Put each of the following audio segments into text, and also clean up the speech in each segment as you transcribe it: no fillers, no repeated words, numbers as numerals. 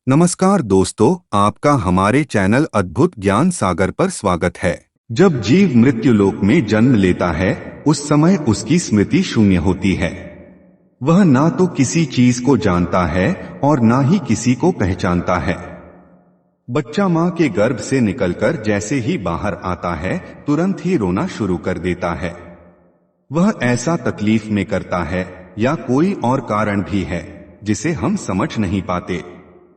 नमस्कार दोस्तों, आपका हमारे चैनल अद्भुत ज्ञान सागर पर स्वागत है। जब जीव मृत्युलोक में जन्म लेता है, उस समय उसकी स्मृति शून्य होती है। वह ना तो किसी चीज को जानता है और ना ही किसी को पहचानता है। बच्चा मां के गर्भ से निकलकर जैसे ही बाहर आता है, तुरंत ही रोना शुरू कर देता है। वह ऐसा तकलीफ में करता है या कोई और कारण भी है जिसे हम समझ नहीं पाते।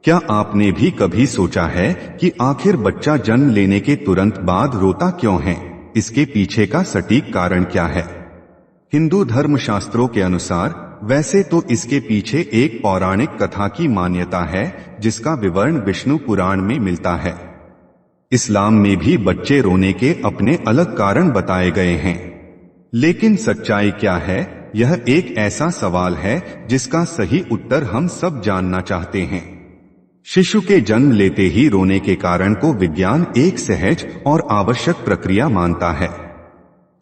क्या आपने भी कभी सोचा है कि आखिर बच्चा जन्म लेने के तुरंत बाद रोता क्यों है? इसके पीछे का सटीक कारण क्या है? हिंदू धर्मशास्त्रों के अनुसार वैसे तो इसके पीछे एक पौराणिक कथा की मान्यता है, जिसका विवरण विष्णु पुराण में मिलता है। इस्लाम में भी बच्चे रोने के अपने अलग कारण बताए गए हैं। लेकिन सच्चाई क्या है? यह एक ऐसा सवाल है जिसका सही उत्तर हम सब जानना चाहते हैं। शिशु के जन्म लेते ही रोने के कारण को विज्ञान एक सहज और आवश्यक प्रक्रिया मानता है।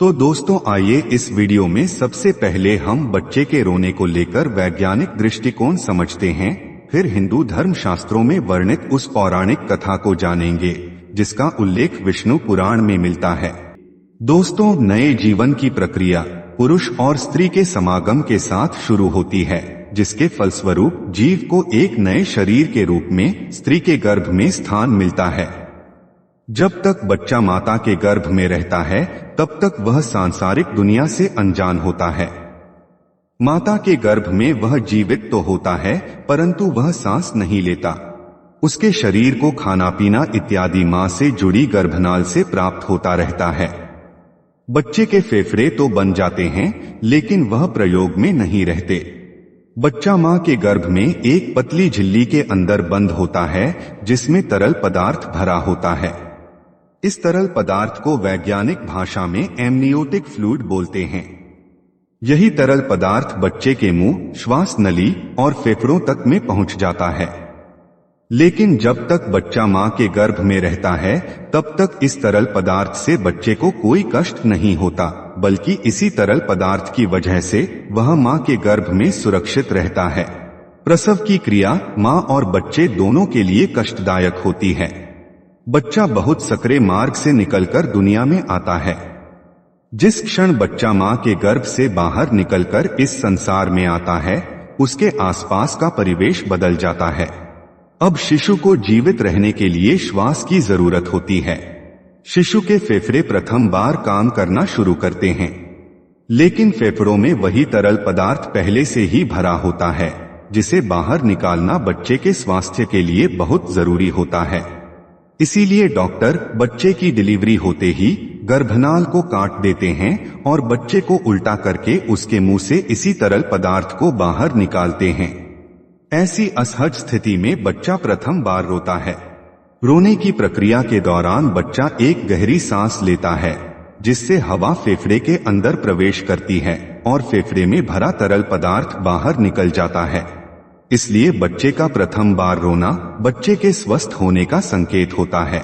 तो दोस्तों, आइए इस वीडियो में सबसे पहले हम बच्चे के रोने को लेकर वैज्ञानिक दृष्टिकोण समझते हैं, फिर हिंदू धर्मशास्त्रों में वर्णित उस पौराणिक कथा को जानेंगे जिसका उल्लेख विष्णु पुराण में मिलता है। दोस्तों, नए जीवन की प्रक्रिया पुरुष और स्त्री के समागम के साथ शुरू होती है, जिसके फलस्वरूप जीव को एक नए शरीर के रूप में स्त्री के गर्भ में स्थान मिलता है। जब तक बच्चा माता के गर्भ में रहता है, तब तक वह सांसारिक दुनिया से अनजान होता है। माता के गर्भ में वह जीवित तो होता है, परंतु वह सांस नहीं लेता। उसके शरीर को खाना पीना इत्यादि मां से जुड़ी गर्भनाल से प्राप्त होता रहता है। बच्चे के फेफड़े तो बन जाते हैं, लेकिन वह प्रयोग में नहीं रहते। बच्चा मां के गर्भ में एक पतली झिल्ली के अंदर बंद होता है, जिसमें तरल पदार्थ भरा होता है। इस तरल पदार्थ को वैज्ञानिक भाषा में एमनियोटिक फ्लूइड बोलते हैं। यही तरल पदार्थ बच्चे के मुंह, श्वास नली और फेफड़ों तक में पहुंच जाता है। लेकिन जब तक बच्चा मां के गर्भ में रहता है, तब तक इस तरल पदार्थ से बच्चे को कोई कष्ट नहीं होता, बल्कि इसी तरल पदार्थ की वजह से वह मां के गर्भ में सुरक्षित रहता है। प्रसव की क्रिया मां और बच्चे दोनों के लिए कष्टदायक होती है। बच्चा बहुत सकरे मार्ग से निकलकर दुनिया में आता है। जिस क्षण बच्चा मां के गर्भ से बाहर निकलकर इस संसार में आता है, उसके आसपास का परिवेश बदल जाता है। अब शिशु को जीवित रहने के लिए श्वास की जरूरत होती है। शिशु के फेफड़े प्रथम बार काम करना शुरू करते हैं, लेकिन फेफड़ों में वही तरल पदार्थ पहले से ही भरा होता है, जिसे बाहर निकालना बच्चे के स्वास्थ्य के लिए बहुत जरूरी होता है। इसीलिए डॉक्टर बच्चे की डिलीवरी होते ही गर्भनाल को काट देते हैं और बच्चे को उल्टा करके उसके मुंह से इसी तरल पदार्थ को बाहर निकालते हैं। ऐसी असहज स्थिति में बच्चा प्रथम बार रोता है। रोने की प्रक्रिया के दौरान बच्चा एक गहरी सांस लेता है, जिससे हवा फेफड़े के अंदर प्रवेश करती है और फेफड़े में भरा तरल पदार्थ बाहर निकल जाता है। इसलिए बच्चे का प्रथम बार रोना बच्चे के स्वस्थ होने का संकेत होता है।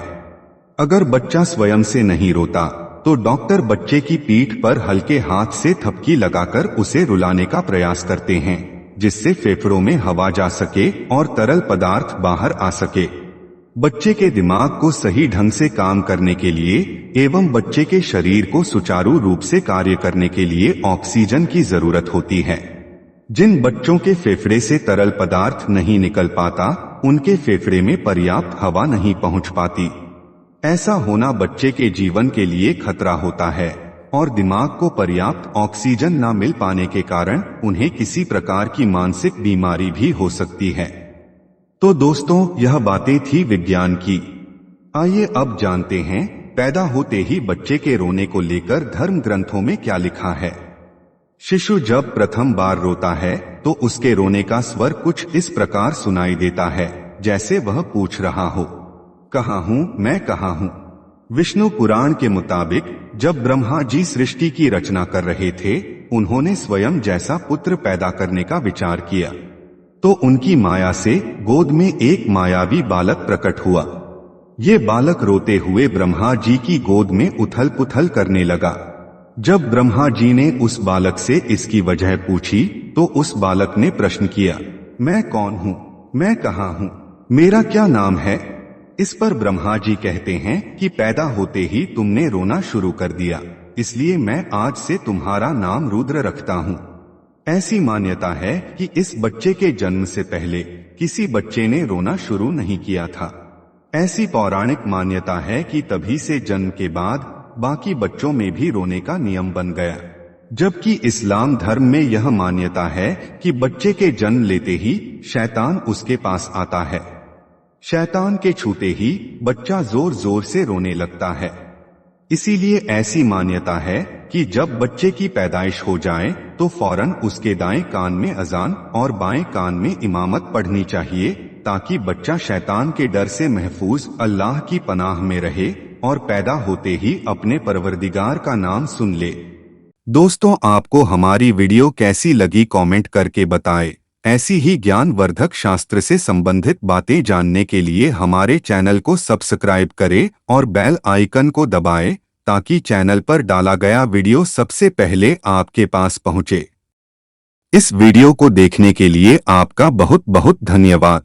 अगर बच्चा स्वयं से नहीं रोता, तो डॉक्टर बच्चे की पीठ पर हल्के हाथ से थपकी लगाकर उसे रुलाने का प्रयास करते हैं, जिससे फेफड़ों में हवा जा सके और तरल पदार्थ बाहर आ सके। बच्चे के दिमाग को सही ढंग से काम करने के लिए एवं बच्चे के शरीर को सुचारू रूप से कार्य करने के लिए ऑक्सीजन की जरूरत होती है। जिन बच्चों के फेफड़े से तरल पदार्थ नहीं निकल पाता, उनके फेफड़े में पर्याप्त हवा नहीं पहुंच पाती। ऐसा होना बच्चे के जीवन के लिए खतरा होता है और दिमाग को पर्याप्त ऑक्सीजन न मिल पाने के कारण उन्हें किसी प्रकार की मानसिक बीमारी भी हो सकती है। तो दोस्तों, यह बातें थी विज्ञान की। आइए अब जानते हैं पैदा होते ही बच्चे के रोने को लेकर धर्म ग्रंथों में क्या लिखा है। शिशु जब प्रथम बार रोता है, तो उसके रोने का स्वर कुछ इस प्रकार सुनाई देता है, जैसे वह पूछ रहा हो, कहाँ हूँ मैं, कहाँ हूँ। विष्णु पुराण के मुताबिक जब ब्रह्मा जी सृष्टि की रचना कर रहे थे, उन्होंने स्वयं जैसा पुत्र पैदा करने का विचार किया, तो उनकी माया से गोद में एक मायावी बालक प्रकट हुआ। ये बालक रोते हुए ब्रह्मा जी की गोद में उथल पुथल करने लगा। जब ब्रह्मा जी ने उस बालक से इसकी वजह पूछी, तो उस बालक ने प्रश्न किया, मैं कौन हूँ, मैं कहाँ हूँ। मेरा क्या नाम है? इस पर ब्रह्मा जी कहते हैं कि पैदा होते ही तुमने रोना शुरू कर दिया, इसलिए मैं आज से तुम्हारा नाम रुद्र रखता हूँ। ऐसी मान्यता है कि इस बच्चे के जन्म से पहले किसी बच्चे ने रोना शुरू नहीं किया था। ऐसी पौराणिक मान्यता है कि तभी से जन्म के बाद बाकी बच्चों में भी रोने का नियम बन गया, जबकि इस्लाम धर्म में यह मान्यता है कि बच्चे के जन्म लेते ही शैतान उसके पास आता है। शैतान के छूते ही बच्चा जोर जोर से रोने लगता है। इसीलिए ऐसी मान्यता है कि जब बच्चे की पैदाइश हो जाए तो फौरन उसके दाएं कान में अजान और बाएं कान में इमामत पढ़नी चाहिए, ताकि बच्चा शैतान के डर से महफूज अल्लाह की पनाह में रहे और पैदा होते ही अपने परवरदिगार का नाम सुन ले। दोस्तों, आपको हमारी वीडियो कैसी लगी कमेंट करके बताएं। ऐसी ही ज्ञानवर्धक शास्त्र से संबंधित बातें जानने के लिए हमारे चैनल को सब्सक्राइब करें और बेल आइकन को दबाएं, ताकि चैनल पर डाला गया वीडियो सबसे पहले आपके पास पहुंचे। इस वीडियो को देखने के लिए आपका बहुत बहुत धन्यवाद।